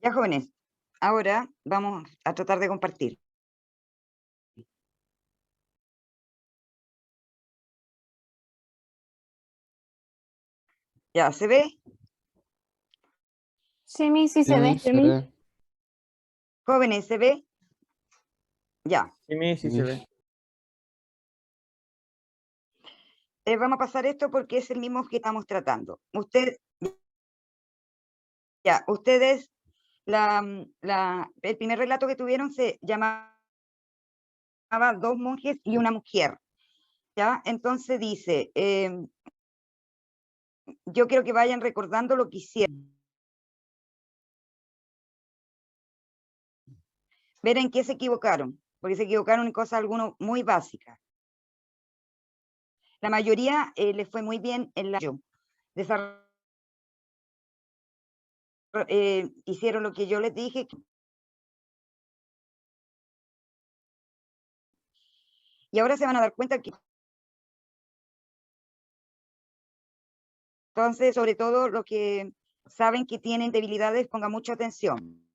Ya, jóvenes, ahora vamos a tratar de compartir. ¿Ya se ve? Semi sí se ve. Sí, se ve. Jóvenes, ¿se ve? Ya. Sí se ve. Vamos a pasar esto porque es el mismo que estamos tratando. Ustedes, el primer relato que tuvieron se llamaba Dos monjes y una mujer. ¿Ya? Entonces dice, yo quiero que vayan recordando lo que hicieron. Ver en qué se equivocaron, porque se equivocaron en cosas algunos muy básicas. La mayoría les fue muy bien en la hicieron lo que yo les dije. Y ahora se van a dar cuenta que entonces, sobre todo los que saben que tienen debilidades, pongan mucha atención.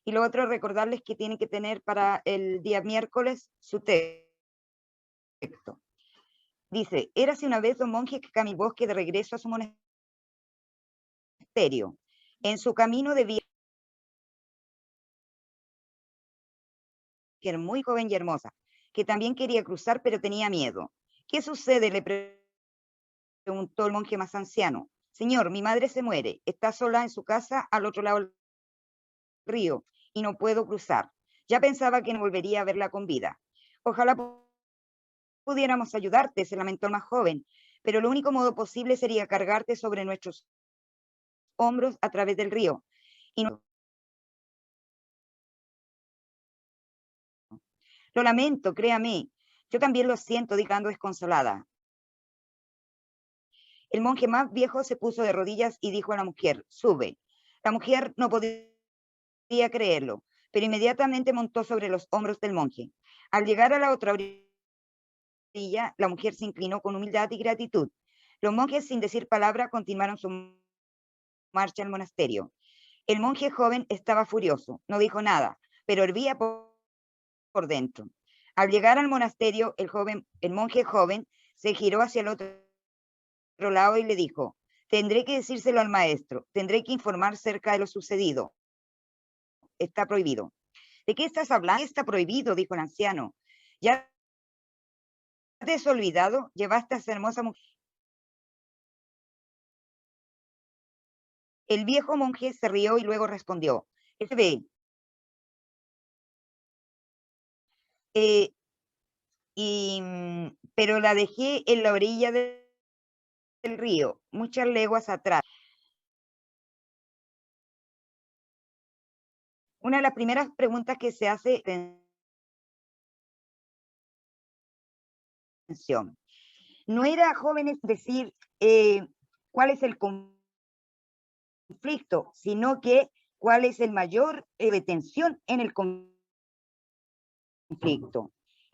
Y lo otro, recordarles que tienen que tener para el día miércoles su texto. Dice, érase una vez un monje que caminó el bosque de regreso a su monasterio. En su camino debía que era muy joven y hermosa, que también quería cruzar, pero tenía miedo. ¿Qué sucede? Le preguntó el monje más anciano. Señor, mi madre se muere, está sola en su casa al otro lado del río y no puedo cruzar. Ya pensaba que no volvería a verla con vida. Ojalá pudiéramos ayudarte, se lamentó el más joven, pero el único modo posible sería cargarte sobre nuestros hombros a través del río. Y no... Lo lamento, créame. Yo también lo siento, dicando desconsolada. El monje más viejo se puso de rodillas y dijo a la mujer, sube. La mujer no podía creerlo, pero inmediatamente montó sobre los hombros del monje. Al llegar a la otra orilla, la mujer se inclinó con humildad y gratitud. Los monjes, sin decir palabra, continuaron su marcha al monasterio. El monje joven estaba furioso, no dijo nada, pero hervía por dentro. Al llegar al monasterio, el monje joven se giró hacia el otro lado y le dijo, tendré que decírselo al maestro, tendré que informar cerca de lo sucedido. Está prohibido. ¿De qué estás hablando? Está prohibido, dijo el anciano. ¿Ya te has olvidado? Llevaste a esa hermosa mujer. El viejo monje se rió y luego respondió, ve, pero la dejé en la orilla del río, muchas leguas atrás. Una de las primeras preguntas que se hace, atención, no era, jóvenes, decir cuál es el conflicto, sino que cuál es el mayor de tensión en el conflicto.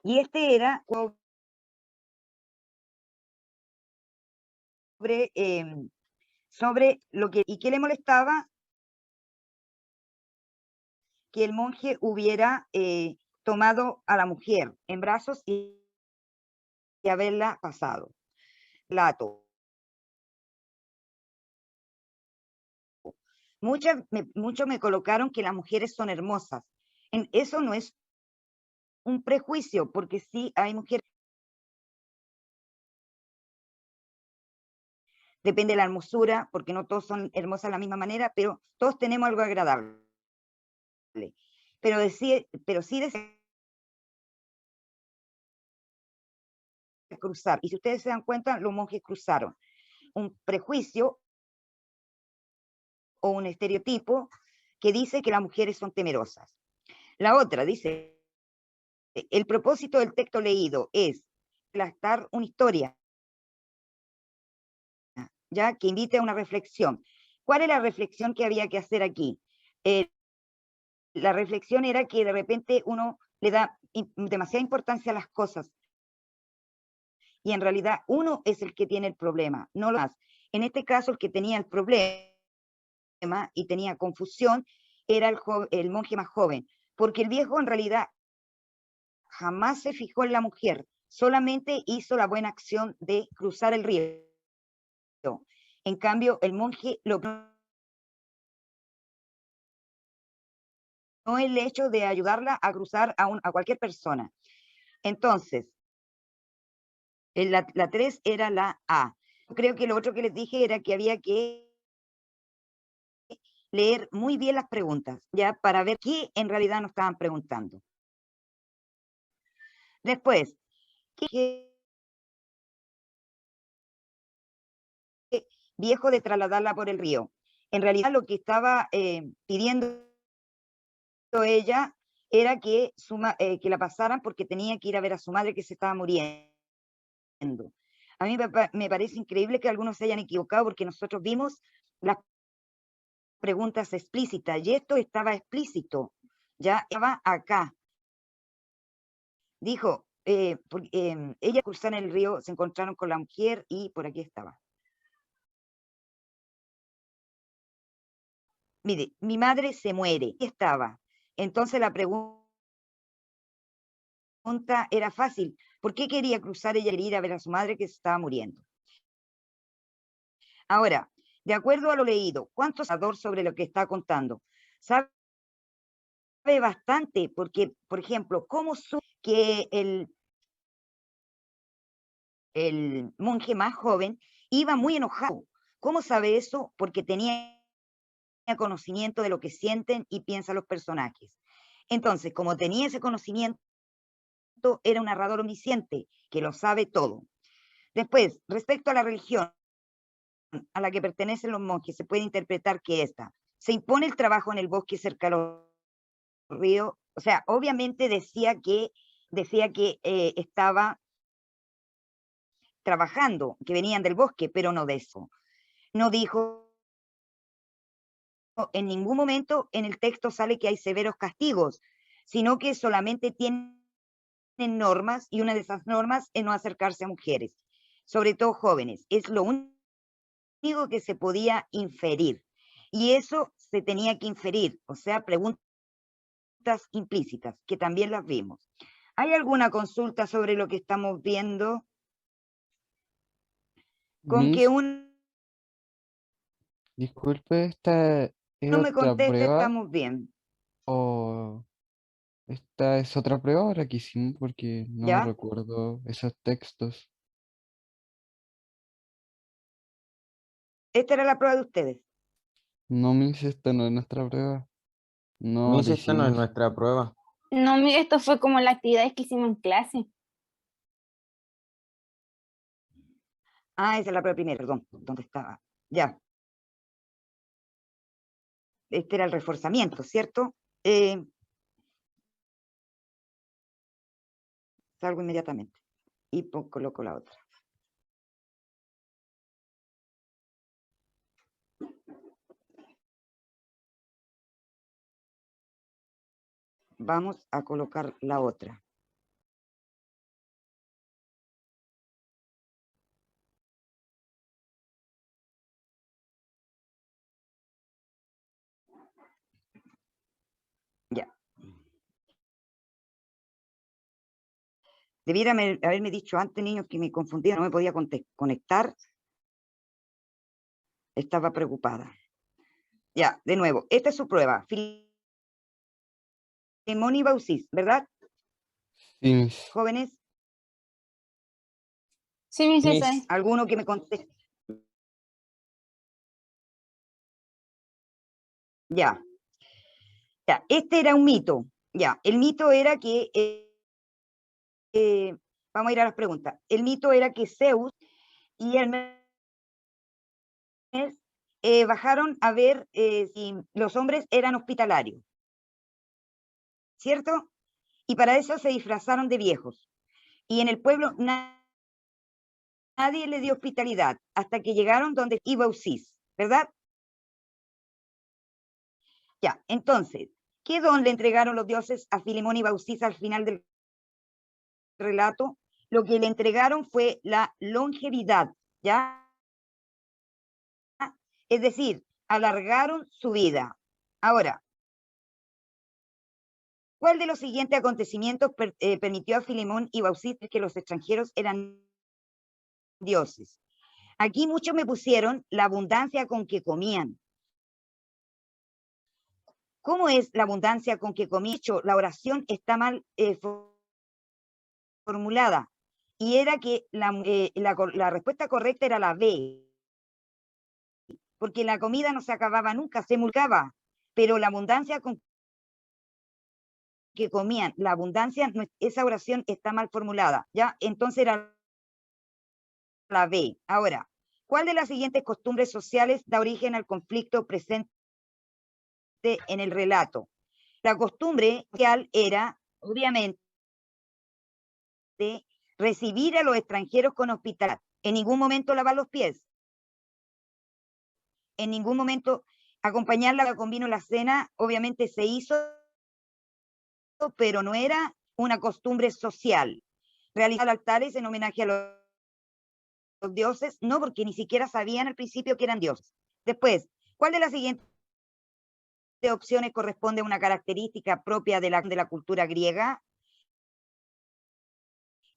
Y este era sobre lo que, y qué le molestaba, que el monje hubiera tomado a la mujer en brazos y haberla pasado. Lato. Muchos me colocaron que las mujeres son hermosas. Eso no es un prejuicio, porque sí hay mujeres. Depende de la hermosura, porque no todos son hermosas de la misma manera, pero todos tenemos algo agradable. Pero sí decir cruzar. Y si ustedes se dan cuenta, los monjes cruzaron. Un prejuicio o un estereotipo que dice que las mujeres son temerosas. La otra dice, el propósito del texto leído es relatar una historia, ya que invite a una reflexión. ¿Cuál es la reflexión que había que hacer aquí? La reflexión era que de repente uno le da demasiada importancia a las cosas y en realidad uno es el que tiene el problema, no lo más. En este caso, el que tenía el problema y tenía confusión era el monje más joven, porque el viejo en realidad jamás se fijó en la mujer, solamente hizo la buena acción de cruzar el río. En cambio, el monje lo no el hecho de ayudarla a cruzar a cualquier persona. Entonces, la 3 era la A. Creo que lo otro que les dije era que había que leer muy bien las preguntas, ya para ver qué en realidad nos estaban preguntando. Después, ¿qué viejo de trasladarla por el río? En realidad lo que estaba pidiendo ella era que la pasaran porque tenía que ir a ver a su madre que se estaba muriendo. A mí me parece increíble que algunos se hayan equivocado porque nosotros vimos las preguntas explícitas y esto estaba explícito, ya estaba acá. Dijo, ella cruzaron el río, se encontraron con la mujer y por aquí estaba. Mire, mi madre se muere, y estaba. Entonces la pregunta era fácil, ¿por qué quería cruzar ella ir a ver a su madre que se estaba muriendo? Ahora, de acuerdo a lo leído, ¿cuánto sabe sobre lo que está contando? Sabe bastante, porque, por ejemplo, ¿cómo que el monje más joven iba muy enojado? ¿Cómo sabe eso? Porque tenía conocimiento de lo que sienten y piensan los personajes. Entonces, como tenía ese conocimiento, era un narrador omnisciente, que lo sabe todo. Después, respecto a la religión a la que pertenecen los monjes, se puede interpretar que esta se impone el trabajo en el bosque cerca de los ríos. O sea, obviamente decía que estaba trabajando, que venían del bosque, pero no de eso. No dijo, en ningún momento en el texto sale que hay severos castigos, sino que solamente tienen normas, y una de esas normas es no acercarse a mujeres, sobre todo jóvenes. Es lo único que se podía inferir. Y eso se tenía que inferir, o sea, preguntas implícitas, que también las vimos. ¿Hay alguna consulta sobre lo que estamos viendo? Con que Miss, uno disculpe, ¿esta es me otra conteste, prueba estamos bien. o esta es otra prueba ahora que hicimos porque no ¿Ya? recuerdo esos textos? Esta era la prueba de ustedes. No, Miss, esta no es nuestra prueba. No Miss, la esta no es hicimos. nuestra prueba. No, mire, esto fue como las actividades que hicimos en clase. Ah, esa es la prueba primera, perdón. ¿Dónde estaba? Ya. Este era el reforzamiento, ¿cierto? Salgo inmediatamente y coloco la otra. Vamos a colocar la otra. Ya. Debiera haberme dicho antes, niños, que me confundía, no me podía conectar. Estaba preocupada. Ya, de nuevo, esta es su prueba. Filemón y Baucis, ¿verdad? Sí, Miss. Jóvenes, Sí, mi César. Miss, alguno que me conteste. Ya. Ya, este era un mito. Ya, el mito era que, vamos a ir a las preguntas. El mito era que Zeus y Hermes bajaron a ver si los hombres eran hospitalarios, ¿cierto? Y para eso se disfrazaron de viejos. Y en el pueblo nadie le dio hospitalidad hasta que llegaron donde iba Baucis, ¿verdad? Ya, entonces, ¿qué don le entregaron los dioses a Filemón y Baucis al final del relato? Lo que le entregaron fue la longevidad, ¿ya? Es decir, alargaron su vida. Ahora, ¿cuál de los siguientes acontecimientos permitió a Filemón y Baucis que los extranjeros eran dioses? Aquí muchos me pusieron la abundancia con que comían. ¿Cómo es la abundancia con que comían? La oración está mal formulada. Y era que la respuesta correcta era la B. Porque la comida no se acababa nunca, se multiplicaba. Pero la abundancia con que comían, la abundancia, esa oración está mal formulada. ¿Ya? Entonces era la B. Ahora, ¿cuál de las siguientes costumbres sociales da origen al conflicto presente en el relato? La costumbre social era, obviamente, recibir a los extranjeros con hospitalidad. En ningún momento lavar los pies. En ningún momento acompañarla con vino en la cena, obviamente se hizo, pero no era una costumbre social. Realizar altares en homenaje a los dioses, no, porque ni siquiera sabían al principio que eran dioses. Después, ¿cuál de las siguientes opciones corresponde a una característica propia de la cultura griega?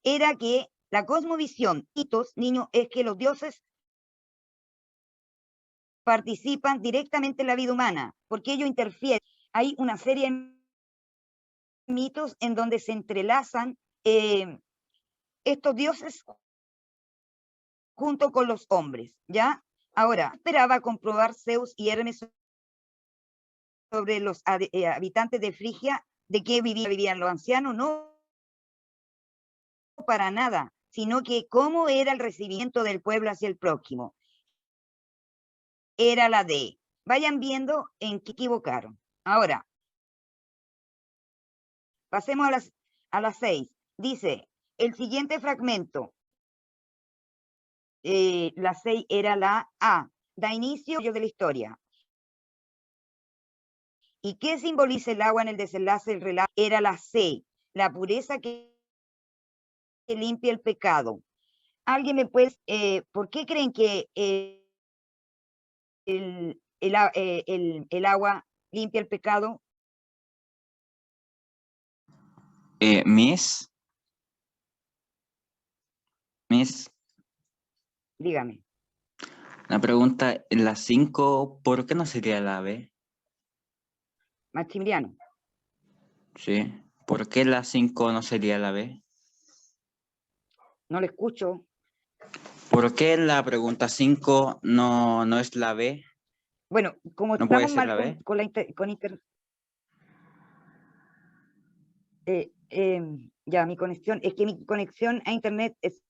Era que la cosmovisión, mitos, niños, es que los dioses participan directamente en la vida humana, porque ellos interfieren. Hay una serie de mitos en donde se entrelazan estos dioses junto con los hombres, ¿ya? Ahora, esperaba comprobar Zeus y Hermes sobre los habitantes de Frigia, de qué vivían los ancianos, no para nada, sino que cómo era el recibimiento del pueblo hacia el prójimo. Era la D. Vayan viendo en qué equivocaron. Ahora, pasemos a las 6. Dice, el siguiente fragmento, la 6 era la A, da inicio de la historia. ¿Y qué simboliza el agua en el desenlace del relato? Era la C, la pureza que limpia el pecado. ¿Alguien me puede, por qué creen que el agua limpia el pecado? Miss, Dígame. la pregunta, en la 5, ¿por qué no sería la B? Maximiliano. Sí. ¿Por qué la 5 no sería la B? No le escucho. ¿Por qué la pregunta 5 no es la B? Bueno, como ¿No puede estamos ser mal la B? con internet. Ya, mi conexión, es que mi conexión a internet es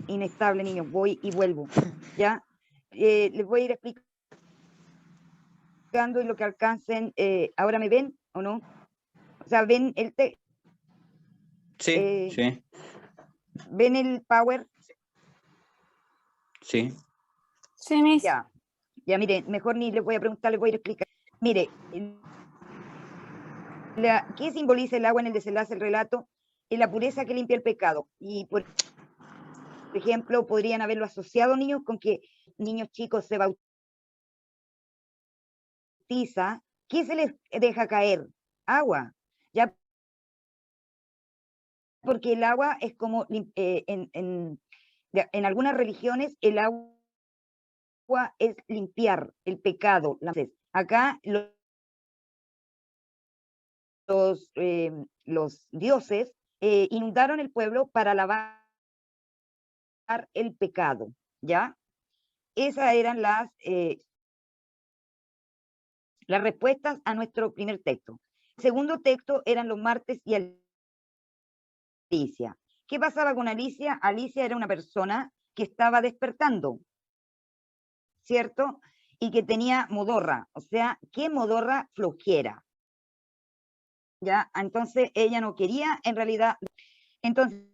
inestable, niños, voy y vuelvo, ¿ya? Les voy a ir explicando y lo que alcancen. ¿Ahora me ven o no? O sea, ¿ven el Sí, sí, ¿ven el power? sí. Sí, Miss. Ya, mire, mejor ni les voy a preguntar, les voy a ir a explicar. Mire, ¿qué simboliza el agua en el desenlace del relato? Es la pureza que limpia el pecado. Y por ejemplo, podrían haberlo asociado, niños, con que niños chicos se bautiza. ¿Qué se les deja caer? Agua. Ya, porque el agua es como, en algunas religiones, el agua es limpiar el pecado. Acá los dioses inundaron el pueblo para lavar el pecado, ¿ya? Esas eran las respuestas a nuestro primer texto. El segundo texto eran los martes y Alicia. ¿Qué pasaba con Alicia? Alicia era una persona que estaba despertando, ¿cierto? Y que tenía modorra, o sea, ¿qué modorra? Flojera. ¿Ya? Entonces ella no quería, en realidad. Entonces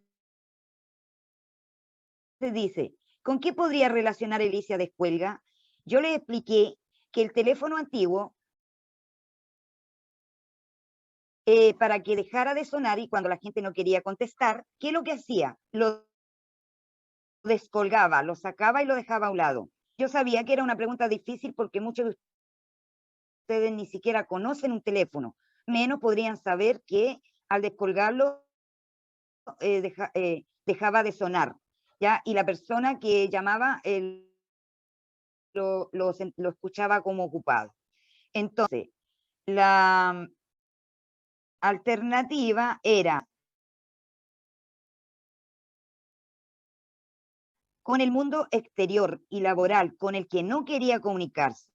se dice, ¿con qué podría relacionar Alicia descuelga? Yo le expliqué que el teléfono antiguo, para que dejara de sonar y cuando la gente no quería contestar, ¿qué es lo que hacía? Lo descolgaba, lo sacaba y lo dejaba a un lado. Yo sabía que era una pregunta difícil porque muchos de ustedes ni siquiera conocen un teléfono, menos podrían saber que al descolgarlo dejaba de sonar, ¿ya? Y la persona que llamaba lo escuchaba como ocupado. Entonces, la alternativa era con el mundo exterior y laboral con el que no quería comunicarse.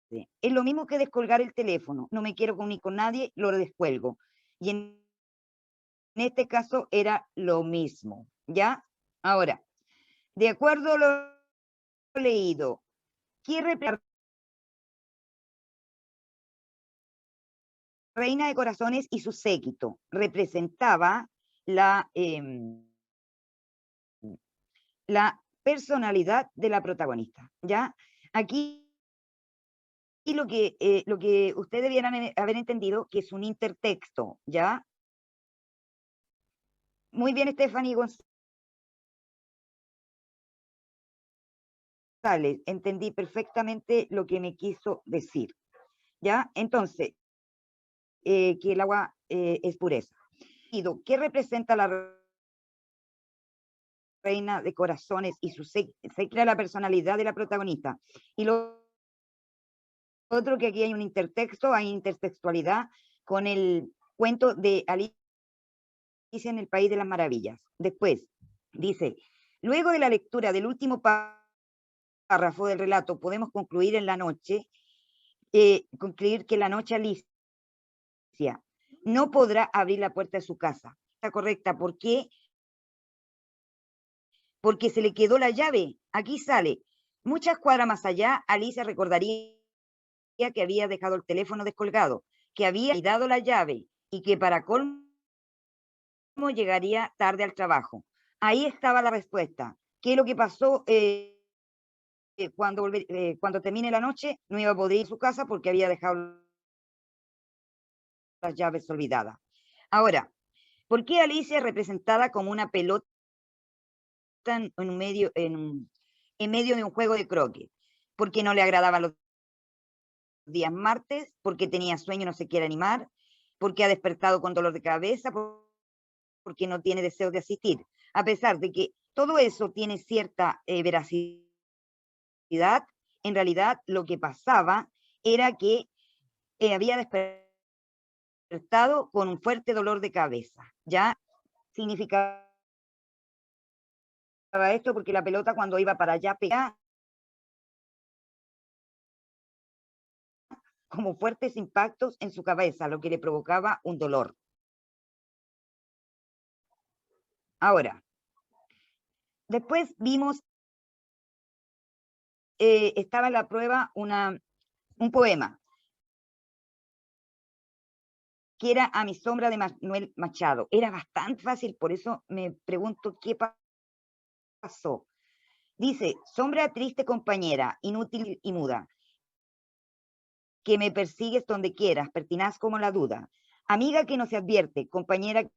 Es lo mismo que descolgar el teléfono. No me quiero comunicar con nadie, lo descuelgo. Y en este caso era lo mismo, ¿ya? Ahora, de acuerdo a lo leído, ¿qué representa Reina de Corazones y su séquito? Representaba la personalidad de la protagonista, ¿ya? Aquí lo que ustedes debieran haber entendido que es un intertexto, ¿ya? Muy bien, Stephanie González, entendí perfectamente lo que me quiso decir, ¿ya? Entonces, que el agua es pureza. ¿Qué representa la Reina de Corazones y su séquito? La personalidad de la protagonista. Y lo otro, que aquí hay un intertexto, hay intertextualidad con el cuento de Alicia en el País de las Maravillas. Después, dice, luego de la lectura del último párrafo del relato, podemos concluir que en la noche Alicia no podrá abrir la puerta de su casa. Está correcta. ¿Por qué? Porque se le quedó la llave. Aquí sale. Muchas cuadras más allá, Alicia recordaría que había dejado el teléfono descolgado, que había dado la llave y que para colmo llegaría tarde al trabajo. Ahí estaba la respuesta. ¿Qué es lo que pasó cuando termine la noche? No iba a poder ir a su casa porque había dejado las llaves olvidadas. Ahora, ¿por qué Alicia es representada como una pelota en medio de un juego de croquet? Porque no le agradaban los días martes, porque tenía sueño y no se quiere animar, porque ha despertado con dolor de cabeza, porque no tiene deseos de asistir. A pesar de que todo eso tiene cierta veracidad, en realidad lo que pasaba era que había despertado con un fuerte dolor de cabeza. Ya significaba esto porque la pelota, cuando iba para allá, pegaba como fuertes impactos en su cabeza, lo que le provocaba un dolor. Ahora, después vimos, estaba en la prueba un poema que era A mi sombra, de Manuel Machado. Era bastante fácil, por eso me pregunto qué pasó. Dice, sombra triste compañera, inútil y muda, que me persigues donde quieras, pertinaz como la duda. Amiga que no se advierte, compañera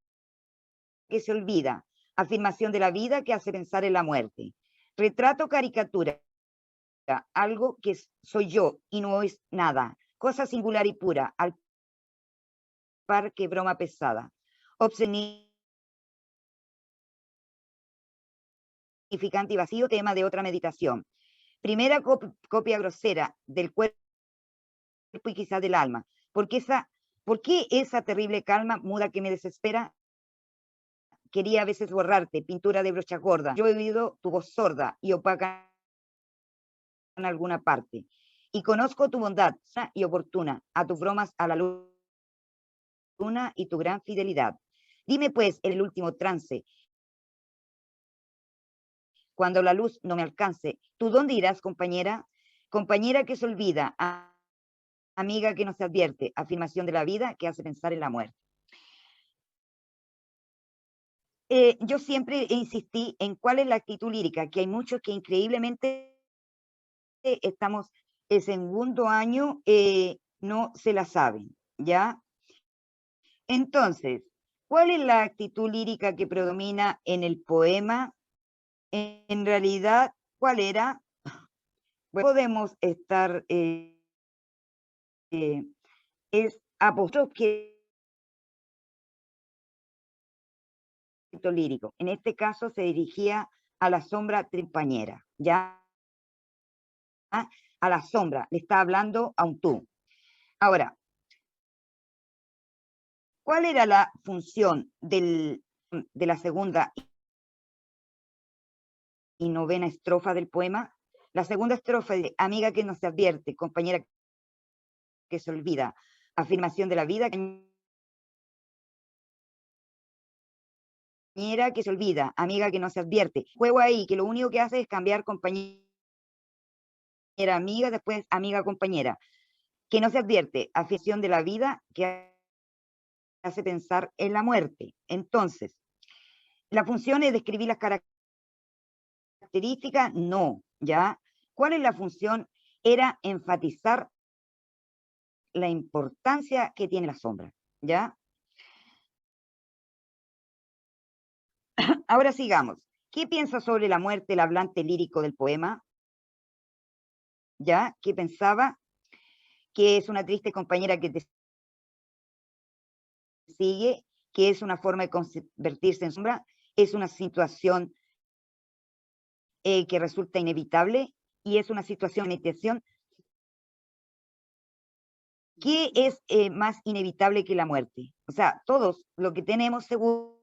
que se olvida, afirmación de la vida que hace pensar en la muerte. Retrato, caricatura, algo que soy yo y no es nada, cosa singular y pura, al par que broma pesada. Obscenificante y vacío, tema de otra meditación. Primera copia grosera del cuerpo y quizás del alma. ¿Por qué esa terrible calma muda que me desespera? Quería a veces borrarte, pintura de brocha gorda. Yo he oído tu voz sorda y opaca en alguna parte. Y conozco tu bondad y oportuna, a tus bromas a la luna y tu gran fidelidad. Dime pues, en el último trance, cuando la luz no me alcance, ¿tú dónde irás, compañera? Compañera que se olvida, amiga que no se advierte, afirmación de la vida que hace pensar en la muerte. Yo siempre insistí en cuál es la actitud lírica, que hay muchos que increíblemente estamos en segundo año, no se la saben, ¿ya? Entonces, ¿cuál es la actitud lírica que predomina en el poema? En realidad ¿Cuál era? Podemos estar, es apóstrofe lírico. En este caso se dirigía a la sombra compañera, ¿ya? A la sombra, le está hablando a un tú. Ahora, ¿cuál era la función de la segunda y novena estrofa del poema? La segunda estrofa de amiga que no se advierte, compañera que se olvida, afirmación de la vida, compañera que se olvida, amiga que no se advierte. Juego ahí que lo único que hace es cambiar compañera, amiga, después amiga, compañera. Que no se advierte, afirmación de la vida que hace pensar en la muerte. Entonces, ¿la función es describir las características? No, ¿ya? ¿Cuál es la función? Era enfatizar la importancia que tiene la sombra, ¿ya? Ahora sigamos. ¿Qué piensa sobre la muerte el hablante lírico del poema? ¿Ya? ¿Qué pensaba? Que es una triste compañera que te sigue, que es una forma de convertirse en sombra, es una situación que resulta inevitable y es una situación de meditación. ¿Qué es más inevitable que la muerte? O sea, todos lo que tenemos seguro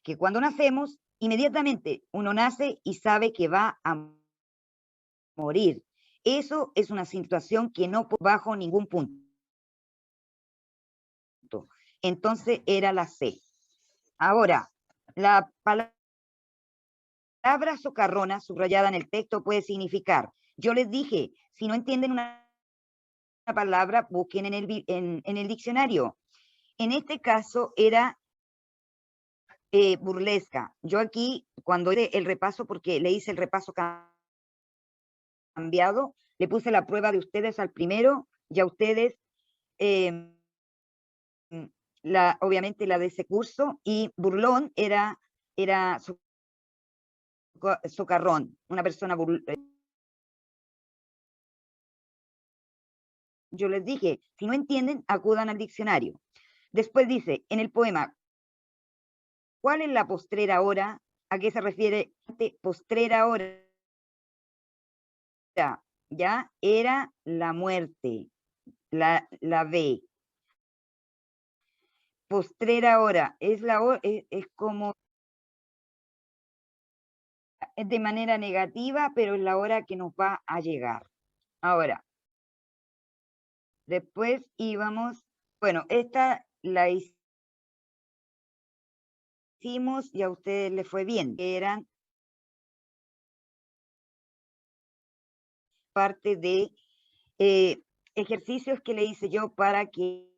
que cuando nacemos, inmediatamente uno nace y sabe que va a morir. Eso es una situación que no bajo ningún punto. Entonces era la C. Ahora, la palabra socarrona subrayada en el texto puede significar, yo les dije, si no entienden una palabra, busquen en el diccionario. En este caso era burlesca. Yo aquí, cuando hice el repaso, porque le hice el repaso cambiado, le puse la prueba de ustedes al primero y a ustedes, obviamente la de ese curso, y burlón era socarrón, una persona yo les dije, si no entienden, acudan al diccionario. Después dice, en el poema, ¿cuál es la postrera hora? ¿A qué se refiere postrera hora? Ya era la muerte, la B. Postrera hora, es como, es de manera negativa, pero es la hora que nos va a llegar. Ahora, después íbamos, bueno, esta la hicimos y a ustedes les fue bien, que eran parte de ejercicios que le hice yo para que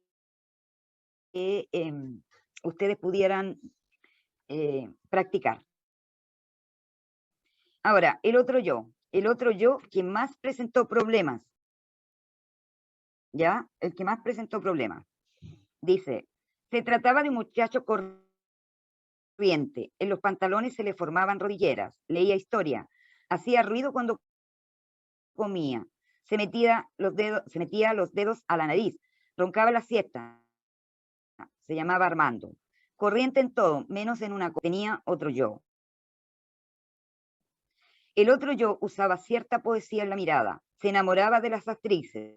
ustedes pudieran practicar. Ahora, el otro yo que más presentó problemas, ¿ya? El que más presentó problemas. Dice, se trataba de un muchacho corriente, en los pantalones se le formaban rodilleras, leía historia, hacía ruido cuando comía, se metía los dedos a la nariz, roncaba la siesta, se llamaba Armando, corriente en todo, menos en una cosa, tenía otro yo. El otro yo usaba cierta poesía en la mirada, se enamoraba de las actrices,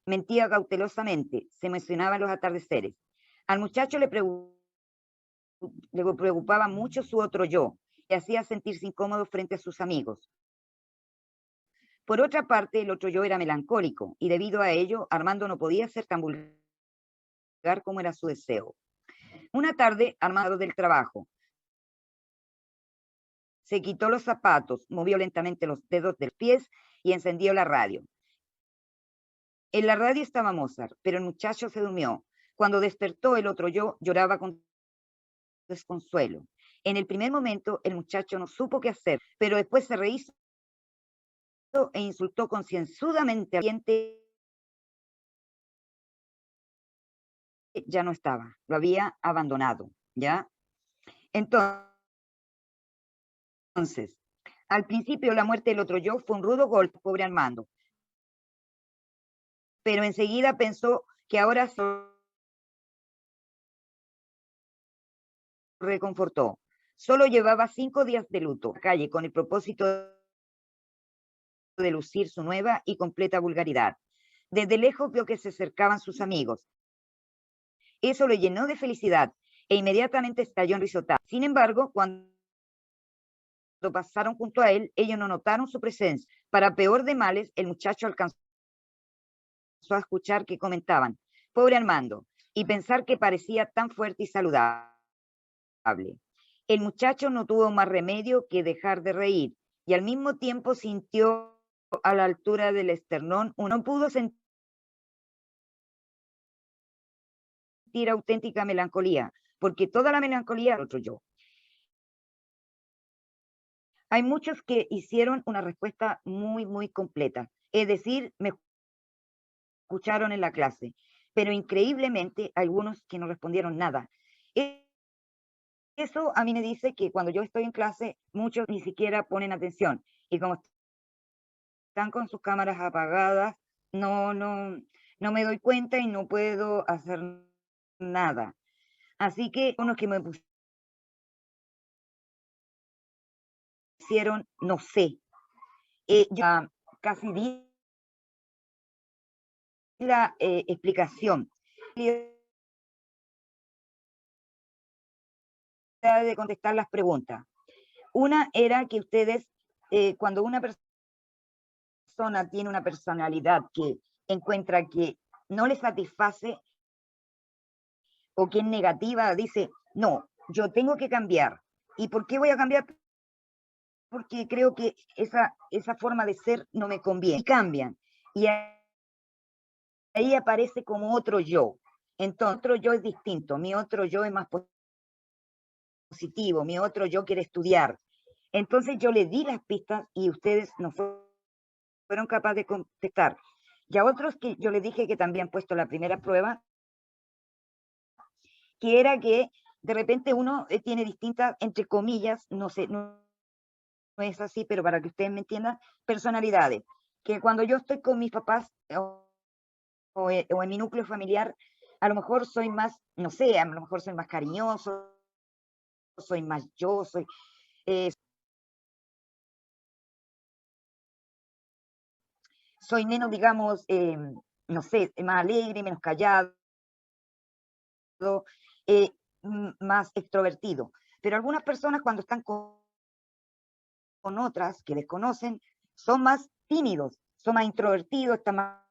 mentía cautelosamente, se mencionaban los atardeceres. Al muchacho le preocupaba mucho su otro yo, y hacía sentirse incómodo frente a sus amigos. Por otra parte, el otro yo era melancólico, y debido a ello, Armando no podía ser tan vulgar como era su deseo. Una tarde, Armando del trabajo, se quitó los zapatos, movió lentamente los dedos del pie y encendió la radio. En la radio estaba Mozart, pero el muchacho se durmió. Cuando despertó, el otro yo lloraba con desconsuelo. En el primer momento, el muchacho no supo qué hacer, pero después se rehizo e insultó concienzudamente al cliente. Ya no estaba, lo había abandonado, ¿ya? Entonces, Entonces, al principio la muerte del otro yo fue un rudo golpe, pobre Armando. Pero enseguida pensó que ahora se reconfortó. Solo llevaba 5 días de luto, calle, con el propósito de lucir su nueva y completa vulgaridad. Desde lejos vio que se acercaban sus amigos. Eso lo llenó de felicidad e inmediatamente estalló en risotadas. Sin embargo, cuando pasaron junto a él, ellos no notaron su presencia. Para peor de males, el muchacho alcanzó a escuchar que comentaban, pobre Armando, y pensar que parecía tan fuerte y saludable. El muchacho no tuvo más remedio que dejar de reír y al mismo tiempo sintió a la altura del esternón, no pudo sentir auténtica melancolía, porque toda la melancolía del otro yo. Hay muchos que hicieron una respuesta muy completa, es decir, me escucharon en la clase, pero increíblemente algunos que no respondieron nada. Eso a mí me dice que cuando yo estoy en clase, muchos ni siquiera ponen atención, y como están con sus cámaras apagadas, no me doy cuenta y no puedo hacer nada. Así que unos que me pusieron, no sé, ya casi di la explicación de contestar las preguntas. Una era que ustedes, cuando una persona tiene una personalidad que encuentra que no le satisface o que es negativa, dice, no, yo tengo que cambiar. ¿Y por qué voy a cambiar? Porque creo que esa forma de ser no me conviene. Y cambian. Y ahí aparece como otro yo. Entonces, otro yo es distinto. Mi otro yo es más positivo. Mi otro yo quiere estudiar. Entonces yo le di las pistas y ustedes no fueron capaces de contestar. Y a otros que yo les dije que también han puesto la primera prueba, que era que de repente uno tiene distintas, entre comillas, no sé, no es así, pero para que ustedes me entiendan, personalidades. Que cuando yo estoy con mis papás o en mi núcleo familiar, a lo mejor soy más, no sé, a lo mejor soy más cariñoso, soy más yo, soy menos, digamos, no sé, más alegre, menos callado, eh, más extrovertido. Pero algunas personas cuando están con otras que desconocen, son más tímidos, son más introvertidos, están más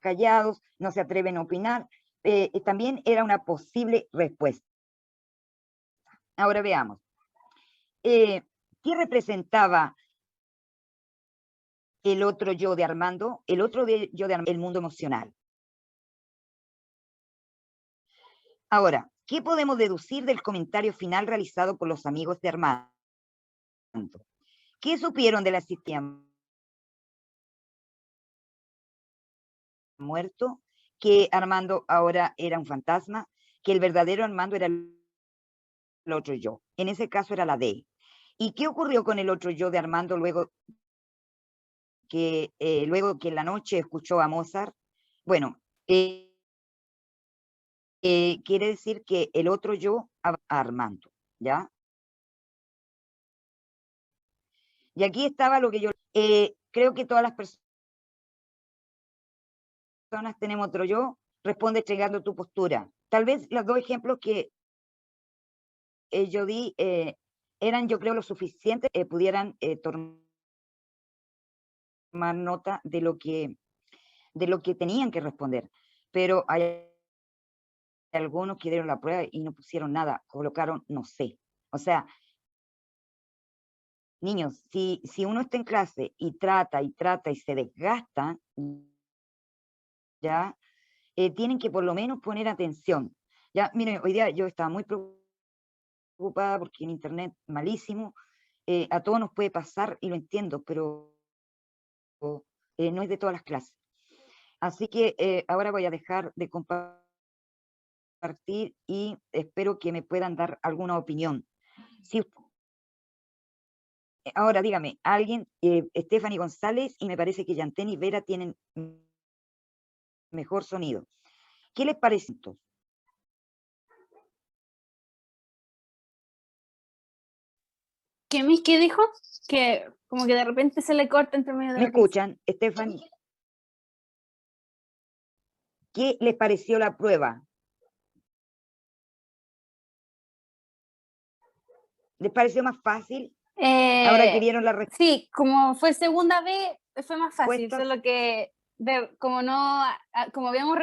callados, no se atreven a opinar. También era una posible respuesta. Ahora veamos. ¿Qué representaba el otro yo de Armando? El otro yo de Armando, el mundo emocional. Ahora, ¿qué podemos deducir del comentario final realizado por los amigos de Armando? ¿Qué supieron de la existencia muerto? Que Armando ahora era un fantasma, que el verdadero Armando era el otro yo. En ese caso era la D. ¿Y qué ocurrió con el otro yo de Armando luego que en la noche escuchó a Mozart? Bueno, quiere decir que el otro yo a Armando, ¿ya? Y aquí estaba lo que yo... creo que todas las personas tenemos otro yo, responde entregando tu postura. Tal vez los dos ejemplos que yo di eran, yo creo, lo suficiente, pudieran tomar nota de lo que tenían que responder. Pero hay algunos que dieron la prueba y no pusieron nada, colocaron no sé. O sea, niños, si uno está en clase y trata y se desgasta, ya tienen que por lo menos poner atención. Ya, miren, hoy día yo estaba muy preocupada porque en internet malísimo, a todos nos puede pasar y lo entiendo, pero no es de todas las clases. Así que ahora voy a dejar de compartir y espero que me puedan dar alguna opinión. Si Ahora dígame, alguien, Stephanie González y me parece que Yantén y Vera tienen mejor sonido. ¿Qué les parece? ¿Qué dijo? Que como que de repente se le corta entre medio de ¿Me lo que dice. escuchan, Stephanie? ¿Qué les pareció la prueba? ¿Les pareció más fácil? Ahora que vieron la Sí, como fue segunda vez, fue más fácil, respuesta. solo que como no, como habíamos